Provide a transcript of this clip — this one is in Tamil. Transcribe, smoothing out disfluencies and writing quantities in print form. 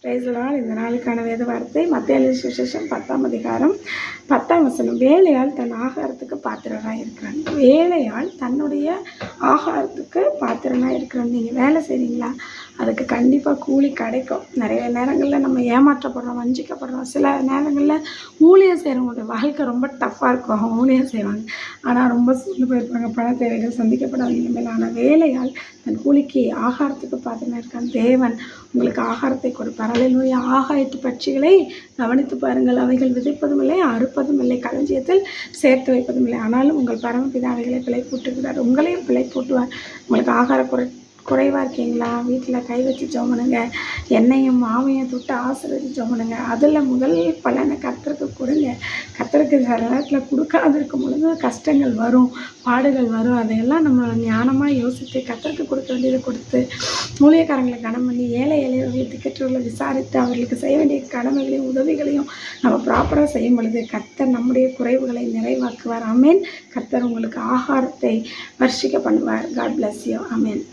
Price Lord. இந்த நாளுக்கான வேத வார்த்தை மத்தேயு சுவிசேஷம் 10ஆம் அதிகாரம் 10ஆம் வசனம். வேலையாள் தன் ஆகாரத்துக்கு பாத்திரனாக இருக்கிறான். வேலையாள் தன்னுடைய ஆகாரத்துக்கு பாத்திரனாக இருக்கிறான். நீங்கள் வேலை செய்கிறீங்களா? அதுக்கு கண்டிப்பாக கூலி கிடைக்கும். நிறைய நேரங்களில் நம்ம ஏமாற்றப்படுறோம், வஞ்சிக்கப்படுறோம். சில நேரங்களில் ஊழியம் செய்கிறவங்களுடைய வாழ்க்கை ரொம்ப டஃப்பாக இருக்கும். அவங்க ஊழியம் செய்வாங்க, ஆனால் ரொம்ப சூழ்ந்து போயிருப்பாங்க, பண தேவைகள் சந்திக்கப்படாத நிலைமையில். ஆனால் வேலையால் தன் கூலிக்கு ஆகாரத்துக்கு பாத்திரனாக இருக்கான். தேவன் உங்களுக்கு ஆகாரத்தை கொடுப்பார். அல்லேலூயா. ஆகாயத்து பட்சிகளை கவனித்து பாருங்கள், அவைகள் விதைப்பதும் இல்லை, அறுப்பதும் இல்லை, களஞ்சியத்தில் சேர்த்து வைப்பதும் இல்லை, ஆனாலும் உங்கள் பரமபிதா அவைகளை பிழைப்பூட்டுகிறார். உங்களையும் பிழைப்பூட்டுவார். உங்களுக்கு ஆகார குறைவாக இருக்கீங்களா? வீட்டில் கை வச்சு ஜெபம் பண்ணுங்க. எண்ணெயும் மாவையும் தொட்டு ஆசீர்வதித்து ஜெபம் பண்ணுங்க. அதில் முதல் பலனை கர்த்தருக்கு கொடுங்க. கர்த்தருக்கு சில நேரத்தில் கொடுக்காது இருக்கும் பொழுது கஷ்டங்கள் வரும், பாடுகள் வரும். அதையெல்லாம் நம்ம ஞானமாக யோசித்து கர்த்தருக்கு கொடுக்க வேண்டியதை கொடுத்து, ஊழியக்காரங்களை கனம் பண்ணி, ஏழை எளியவர்களை திக்கற்றவர்களை விசாரித்து அவர்களுக்கு செய்ய வேண்டிய கடமைகளையும் உதவிகளையும் நம்ம ப்ராப்பராக செய்யும் பொழுது கர்த்தர் நம்முடைய குறைவுகளை நிறைவாக்குவார். ஆமேன். கர்த்தர் உங்களுக்கு ஆகாரத்தை வர்ஷிக்க பண்ணுவார். God bless you. ஆமேன்.